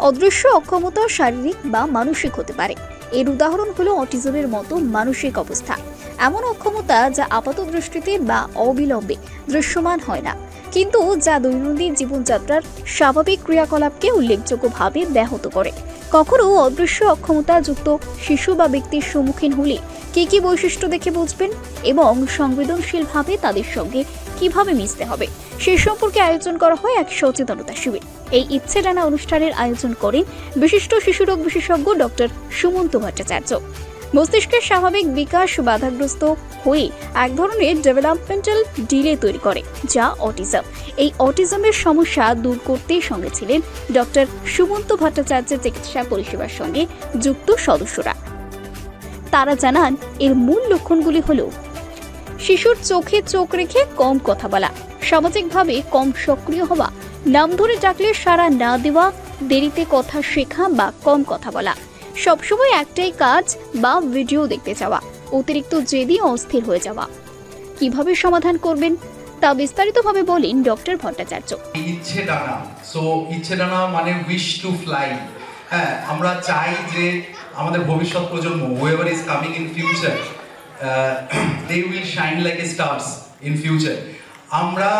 অদৃশ্য অক্ষমতা শারীরিক বা মানসিক হতে পারে। এর উদাহরণ হলো অটিজমের মতো মানসিক অবস্থা, এমন অক্ষমতা যা আপাত দৃষ্টিতে বা অবিলম্বে দৃশ্যমান হয় না, কিন্তু যা দৈনন্দিন জীবনযাত্রার স্বাভাবিক ক্রিয়াকলাপকে উল্লেখযোগ্যভাবে ব্যাহত করে। কখনো অদৃশ্য অক্ষমতা যুক্ত শিশু বা ব্যক্তির সম্মুখীন হলে কি কি বৈশিষ্ট্য দেখে বুঝবেন এবং সংবেদনশীলভাবে তাদের সঙ্গে কিভাবে মিশতে হবে সে সম্পর্কে আয়োজন করা হয় এক সচেতনতা শিবির। এই ইচ্ছে ডানা অনুষ্ঠানের আয়োজন করেন বিশিষ্ট শিশুরোগ বিশেষজ্ঞ ডক্টর সুমন্ত ভট্টাচার্য। মস্তিষ্কের স্বাভাবিক বিকাশ বাধাগ্রস্ত হয়ে এক ধরনের ডেভেলপমেন্টাল ডিলে তৈরি করে, যা অটিজম। এই অটিজমের সমস্যা দূর করতে সঙ্গে ছিলেন ডক্টর সুমন্ত ভট্টাচার্যের চিকিৎসা পরিষেবার সঙ্গে যুক্ত সদস্যরা। তারা জানান, এর মূল লক্ষণগুলি হলো শিশুর চোখে চোখ রেখে কম কথা বলা, সামাজিকভাবে কম সক্রিয় হওয়া, নাম ধরে ডাকলে সাড়া না দেওয়া, দেরিতে কথা শেখা বা কম কথা বলা, সবসময় একটাই কাজ বা ভিডিও দেখতে যাওয়া, অতিরিক্ত জেদি অস্থির হয়ে যাওয়া। কিভাবে সমাধান করবেন তা বিস্তারিতভাবে বলেন ডক্টর ভট্টাচার্য। ইচ্ছে ডানা, ইচ্ছে ডানা মানে উইশ টু ফ্লাই। হ্যাঁ, আমরা চাই যে আমাদের ভবিষ্যৎ প্রজন্ম, whoever is coming in future, they will shine like stars in future. আমরা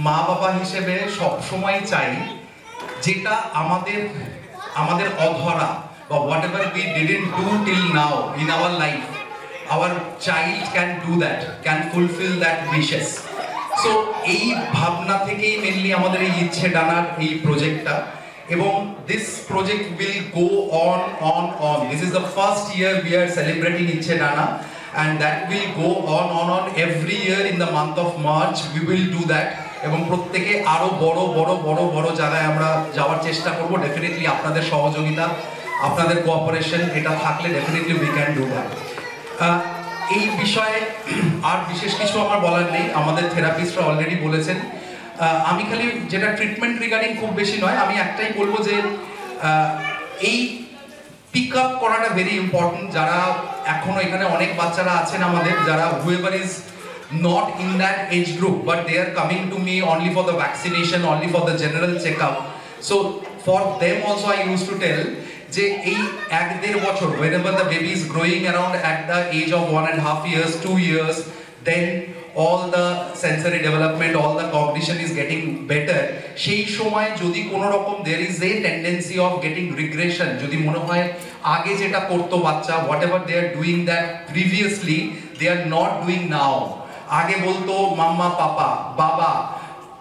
মা বাবা হিসেবে সব সময় চাই যেটা আমাদের অধরা বা whatever we didn't do till now in our life, our child can do that, can fulfill that wishes. So এই ভাবনা থেকেই মেনলি আমাদের এই ইচ্ছে ডানার এই প্রজেক্টটা, এবং this project will go on. This is the first year we are celebrating ইচ্ছে ডানা, and that will go on every year in the month of March we will do that, এবং প্রত্যেকে আরো বড় জায়গায় আমরা যাওয়ার চেষ্টা করব। ডেফিনেটলি আপনাদের সহযোগিতা, আপনাদের কোঅপারেশন এটা থাকলে definitely we can do that. এই বিষয়ে আর বিশেষ কিছু আমার বলার নেই, আমাদের থেরাপিস্টরা অলরেডি বলেছেন। আমি খালি যেটা ট্রিটমেন্ট রিগার্ডিং খুব বেশি নয়, আমি একটাই বলবো যে এই পিক আপ করাটা ভেরি ইম্পর্টেন্ট। যারা এখনো এখানে অনেক বাচ্চারা আছেন আমাদের, যারা whoever is not in that age group but they are coming to me only for the vaccination, only for the general checkup. So for them also I used to tell যে এই 1-1.5 বছর, whenever the baby is growing around at the age of 1.5 years, 2 years, then all the sensory development, all the cognition is getting better. সেই সময় যদি কোনো রকম there is a tendency of getting regression, যদি মনে হয় আগে যেটা করতো বাচ্চা, whatever they are doing that previously they are not doing now, আগে বলতো মাম্মা, পাপা, বাবা,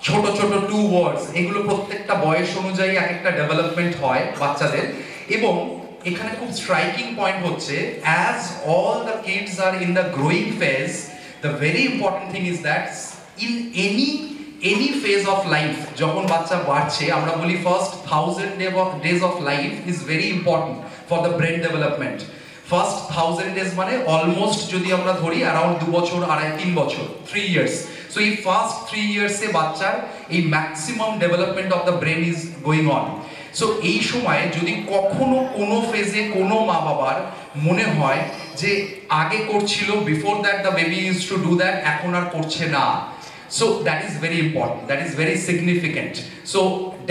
ছোট 2 ওয়ার্ডস, এগুলো প্রত্যেকটা বয়স অনুযায়ী এক একটা ডেভেলপমেন্ট হয় বাচ্চাদের। এবং এখানে খুব স্ট্রাইকিং পয়েন্ট হচ্ছে, as all the kids are in the growing phase, the very important thing is that in any phase of life, যখন বাচ্চা বাড়ছে, আমরা বলি first 1000 days of life is very important for the brain development. First 1000 days মানে almost যদি আমরা ধরি around 2 বছর, 2.5-3 বছর, 3 years. So এই ফার্স্ট 3 ইয়ার্সে বাচ্চার এই maximum development of the brain is going on. So এই সময় যদি কখনো কোনো ফেজে কোনো মা বাবার মনে হয় যে আগে করছিল, before that the baby use to do that, এখন আর করছে না, so that is very important, that is very significant. So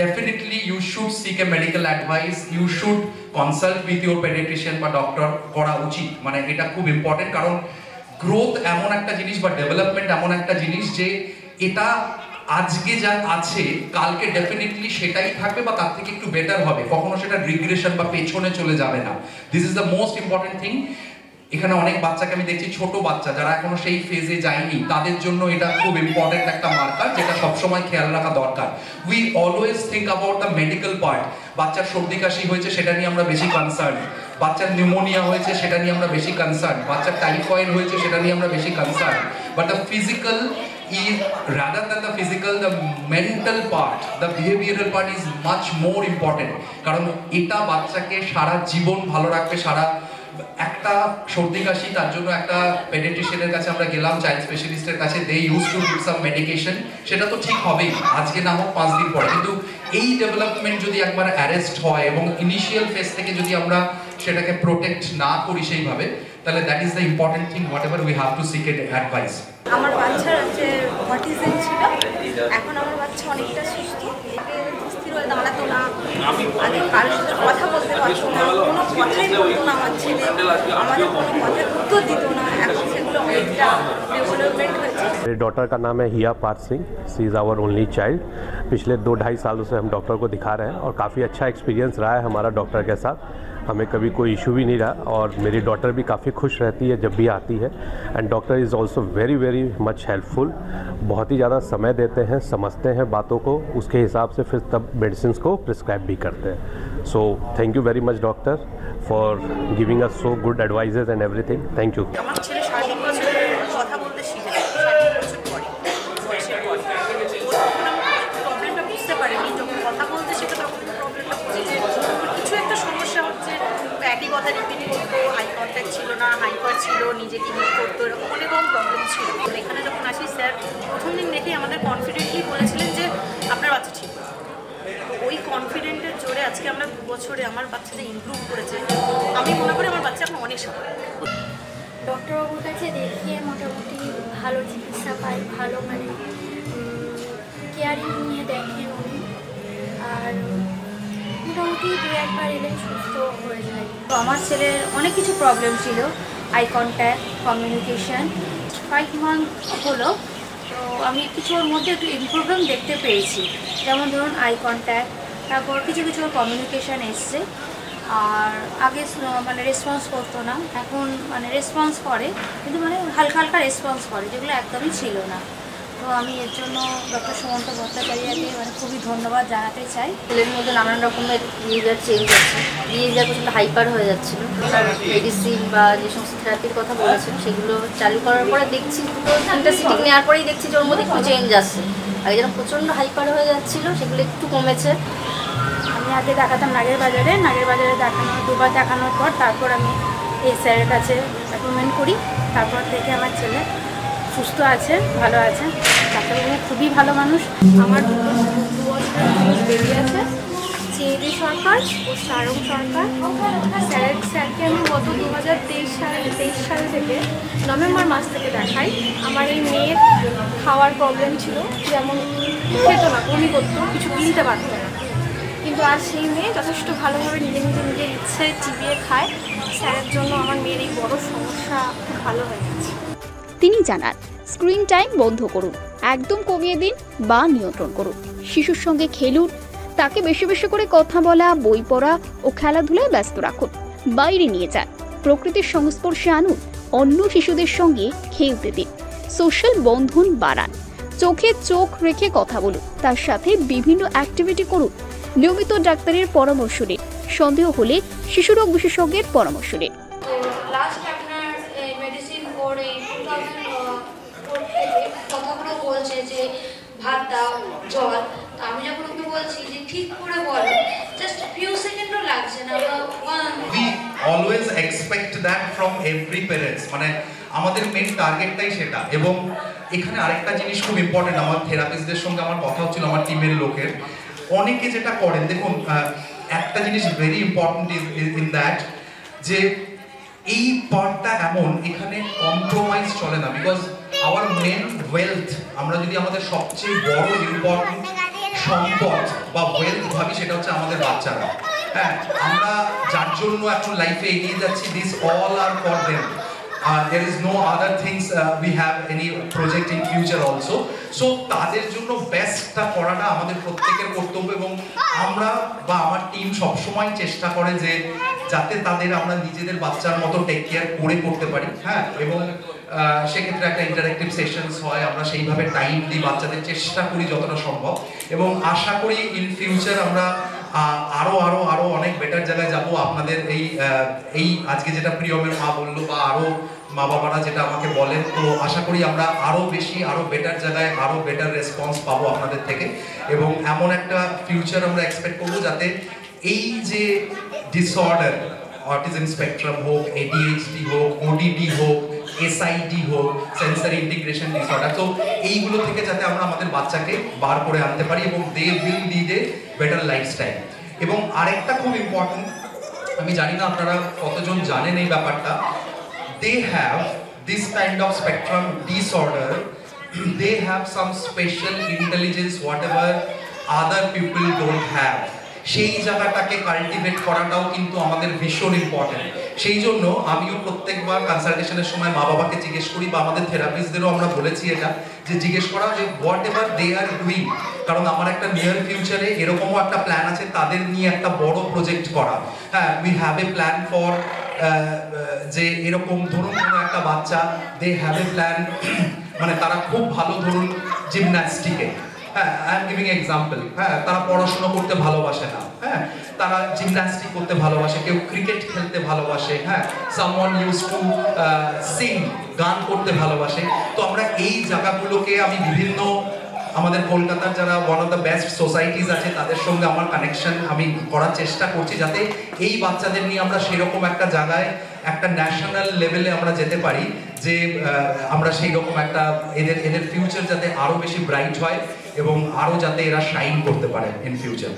definitely you should seek a medical advice, you should consult with your pediatrician বা doctor করা উচিত। মানে এটা খুব important, কারণ গ্রোথ এমন একটা জিনিস বা ডেভেলপমেন্ট এমন একটা জিনিস যে এটা আজকে যা আছে কালকে ডেফিনেটলি সেটাই থাকবে বা তার থেকে একটু বেটার হবে, কখনো সেটা রিগ্রেশন বা পেছনে চলে যাবে না। This is the most important thing. এখানে অনেক বাচ্চাকে আমি দেখছি, ছোট বাচ্চা যারা এখনো সেই ফেজে যায়নি, তাদের জন্য এটা খুব ইম্পর্টেন্ট একটা মার্কার, যেটা সবসময় খেয়াল রাখা দরকার। We always think about the medical part. বাচ্চার সর্দি কাশি হয়েছে সেটা নিয়ে আমরা বেশি কনসার্ন, বাচ্চার নিউমোনিয়া হয়েছে সেটা নিয়ে আমরা বেশি কনসার্ন, বাচ্চার টাইফয়েড হয়েছে সেটা নিয়ে আমরা বেশি concern. But the physical is, rather than the physical, the mental part, the behavioral part is much more important, কারণ এটা বাচ্চাকে সারা জীবন ভালো রাখবে। সারা একটা সর্দি কাশি, তার জন্য একটা পেডিয়াট্রিশিয়ানের কাছে আমরা গেলাম, চাইল্ড স্পেশালিস্টের কাছে, they use to give some medication, সেটা তো ঠিক হবেই, আজকে না হোক 5 দিন পরে, কিন্তু এই ডেভেলপমেন্ট যদি একবার অ্যারেস্ট হয় এবং ইনিশিয়াল ফেজ থেকে যদি আমরা সেটাকে প্রোটেক্ট না করি সেইভাবে, তাহলে that is the important thing, what ever we have to seek it advice. আমার বাচ্চার যে অটিজম ছিল, এখন আমার বাচ্চা অনেকটা সুস্থ, স্থির হয়ে দাঁড়াতো না, আগে কারোর সাথে কথা বলতে পারতো না, কোনো কথাই বলতো না আমার ছেলে, আমাদের কোনো কথার উত্তর দিত না। এখন সেগুলো অনেকটা डेवलपमेंट হয়েছে। मेरी डॉटर का नाम है हिया पार सिंह, सी इज़ आवर ओनली चाइल्ड। पिछले 2-2.5 सालों से हम डॉक्टर को दिखा रहे हैं और काफ़ी अच्छा एक्सपीरियंस रहा है हमारा डॉक्टर के साथ। हमें कभी कोई इशू भी नहीं रहा और मेरी डॉटर भी काफ़ी खुश रहती है जब भी आती है। And doctor is also very very much helpful, बहुत ही ज़्यादा समय देते हैं, समझते हैं बातों को, उसके हिसाब से फिर तब मेडिसिन को प्रिस्क्राइब भी करते हैं। So thank you very much doctor for giving us so good advises and everything. Thank you. আমার ছেলে 3.5 বছরে কথা বলতে শিখেছে, 3.5 বছর পরে, বয়সের পরে। ও তখন আমার প্রবলেমটা বুঝতে পারেনি, যখন কথা বলতে শেখে তখন প্রবলেমটা বুঝে যে ওর কিছু একটা সমস্যা হচ্ছে। একই কথা রিপিট করতো, হাই কন্ট্যাক্ট ছিল না, হাইপার ছিল, নিজেকে হিট করতো, এরকম অনেক রকম প্রবলেম ছিল। এখানে যখন আসি স্যার প্রথম দিন দেখেই আমাদের কনফিডেন্টলি বলেছিলেন যে আপনার বাচ্চা ঠিক আছে। তো ওই কনফিডেন্টের জোরে আজকে আমরা 2 বছরে আমার বাচ্চাটা ইমপ্রুভ করেছে। আমি মনে করি আমার বাচ্চা এখন অনেক সামনে। ডক্টরবাবুর কাছে দেখিয়ে মোটামুটি ভালো চিকিৎসা পাই, ভালো মানে কেয়ারিং নিয়ে দেখেন উনি, আর মোটামুটি 2-1 এলে সুস্থ হয়ে যায়। তো আমার ছেলের অনেক কিছু প্রবলেম ছিল, আই কন্ট্যাক্ট, কমিউনিকেশন। 5 মান্থ হলো, তো আমি কিছু ওর মধ্যে একটু ইমপ্রুভমেন্ট দেখতে পেয়েছি। যেমন ধরুন আই কন্ট্যাক্ট, তারপর কিছু কিছু ওর কমিউনিকেশান এসছে। আর আগে মানে রেসপন্স করতো না, এখন মানে রেসপন্স করে, কিন্তু মানে হালকা হালকা রেসপন্স করে, যেগুলো একদমই ছিল না। তো আমি এর জন্য ডক্টর সুমন্ত ভট্টাচার্যকে মানে খুবই ধন্যবাদ জানাতে চাই। ছেলের মধ্যে নানান রকমের বিহেভিয়ার চেঞ্জ হচ্ছে, বিহেভিয়ার প্রচণ্ড হাইপার হয়ে যাচ্ছিলো। মেডিসিন বা যে সমস্ত থেরাপির কথা বলেছেন সেগুলো চালু করার পরে দেখছি, দুটো 3টা সিটিং নেওয়ার পরেই দেখছি যে ওর মধ্যে একটু চেঞ্জ আসছে। আগে যেন প্রচণ্ড হাইপার হয়ে যাচ্ছিলো সেগুলো একটু কমেছে। আমি আগে দেখাতাম নাগের বাজারে দেখানো 2বার দেখানোর পর তারপর আমি এই স্যারের কাছে অ্যাপয়েন্টমেন্ট করি। তারপর থেকে আমার ছেলে সুস্থ আছে, ভালো আছে। ডাক্তারবাবু খুবই ভালো মানুষ। আমার 2 বছরের বেবি আছে, চেরি সরকার ও সারং সরকার। স্যারকে আমি গত 2023 সাল থেকে নভেম্বর মাস থেকে দেখাই। আমার এই মেয়ের খাওয়ার প্রবলেম ছিল, যেমন খেত না, বমি করতো, কিছু কিনতে পারতো না। কিন্তু আজ সেই মেয়ে যথেষ্ট ভালোভাবে নিজের ইচ্ছে চিবিয়ে খায়। স্যারের জন্য আমার মেয়ের এই বড় সমস্যা খুব ভালো হয়ে গেছে। তিনি জানান, স্ক্রিন টাইম বন্ধ করুন, একদম কমিয়ে দিন বা নিয়ন্ত্রণ করুন। শিশুর সঙ্গে খেলুন, তাকে বেশি বেশি করে কথা বলা, বই পড়া ও খেলাধুলায় ব্যস্ত রাখুন। বাইরে নিয়ে যান, প্রকৃতির সংস্পর্শে আনুন, অন্য শিশুদের সঙ্গে খেলতে দিন। সোশ্যাল বন্ধন বাড়ান, চোখে চোখ রেখে কথা বলুন, তার সাথে বিভিন্ন অ্যাক্টিভিটি করুন। নিয়মিত ডাক্তারের পরামর্শ নিন, সন্দেহ হলে শিশুরোগ বিশেষজ্ঞের পরামর্শ নিন। তো লাস্ট আপনার মেডিসিন করে 2004 থেকে কথাগুলো বলছে যে ভাত দাও, জল। তো আমি যখন ওকে বলছি যে ঠিক করে বলো, জাস্ট ফিউ সেকেন্ডও লাগছে না। We always expect that from every parents, মানে আমাদের মেইন টার্গেটটাই সেটা। এবং এখানে আরেকটা জিনিস খুব ইম্পর্টেন্ট, আমার থেরাপিস্টদের সঙ্গে আমার কথা হচ্ছিল, আমার টিমের লোকের অনেকে যেটা করেন, দেখুন একটা জিনিস ভেরি ইম্পর্টেন্ট ইন দ্যাট, যে এই পার্টটা এমন, এখানে কম্প্রোমাইজ চলে না। বিকজ আওয়ার মেন ওয়েলথ, আমরা যদি আমাদের সবচেয়ে বড় ইম্পর্টেন্ট সম্পদ বা ওয়েলথ ভাবি, সেটা হচ্ছে আমাদের বাচ্চারা। হ্যাঁ, আমরা যার জন্য এখন লাইফে এগিয়ে যাচ্ছি, this all are for them. There is no other things we have any project in future also. So তাদের জন্য বেস্টটা করাটা আমাদের প্রত্যেকের কর্তব্য। এবং আমরা বা আমার টিম সবসময় চেষ্টা করে যে যাতে তাদের আমরা নিজেদের বাচ্চার মতো টেক কেয়ার করে করতে পারি। হ্যাঁ, এবং সেক্ষেত্রে একটা ইন্টারেক্টিভ সেশনস হয়, আমরা সেইভাবে টাইম দিই, বাচ্চাদের চেষ্টা করি যতটা সম্ভব। এবং আশা করি ইন ফিউচার আমরা আরো অনেক বেটার জায়গায় যাব। আপনাদের এই আজকে যেটা প্রিয়মের মা বললো, বা আরো মা বাবারা যেটা আমাকে বলেন, তো আশা করি আমরা আরো বেশি, আরো বেটার জায়গায়, আরো বেটার রেসপন্স পাবো আপনাদের থেকে। এবং এমন একটা ফিউচার আমরা এক্সপেক্ট করবো যাতে এই যে ডিসঅর্ডার, অটিজম স্পেকট্রাম হোক, ADHD হোক, ODD হোক, SID হোক, সেন্সরি ইন্টিগ্রেশন ডিসঅর্ডার, তো এইগুলো থেকে যাতে আমরা আমাদের বাচ্চাকে বার করে আনতে পারি এবং they will lead a better lifestyle. এবং আরেকটা খুব ইম্পর্টেন্ট, আমি জানি না আপনারা কতজন জানেন এই ব্যাপারটা, they have this kind of spectrum disorder, they have some special intelligence, whatever other people don't have, সেই জায়গাটাকে কাল্টিভেট করাটাও কিন্তু আমাদের ভীষণ ইম্পর্টেন্ট। সেই জন্য আমিও প্রত্যেকবার কনসালটেশনের সময় মা বাবাকে জিজ্ঞেস করি, বা আমাদের থেরাপিস্টদেরও আমরা বলেছি এটা, যে জিজ্ঞেস করা যে whatever they are doing, কারণ আমার একটা নিয়ার ফিউচারে এরকমও একটা প্ল্যান আছে তাদের নিয়ে একটা বড় প্রজেক্ট করা। হ্যাঁ, we have a plan for যে এরকম ধরুন কোনো একটা বাচ্চা, দে হ্যাভ এ প্ল্যান, মানে তারা খুব ভালো ধরুন জিমন্যাস্টিকে, হ্যাঁ আই এম গিভিং এক্সাম্পল, হ্যাঁ তারা পড়াশোনা করতে ভালোবাসে না, হ্যাঁ তারা জিমন্যাস্টিক করতে ভালোবাসে, কেউ ক্রিকেট খেলতে ভালোবাসে, হ্যাঁ সামওয়ান ইউজ টু সিং, গান করতে ভালোবাসে। তো আমরা এই জায়গাগুলোকে আমি বিভিন্ন আমাদের কলকাতার যারা one of the best societies আছে তাদের সঙ্গে আমার কানেকশন আমি করার চেষ্টা করছি, যাতে এই বাচ্চাদের নিয়ে আমরা সেরকম একটা জায়গায় একটা ন্যাশনাল লেভেলে আমরা যেতে পারি, যে আমরা সেই রকম একটা এদের ফিউচার যাতে আরো বেশি ব্রাইট হয় এবং আরো যাতে এরা শাইন করতে পারে ইন ফিউচার।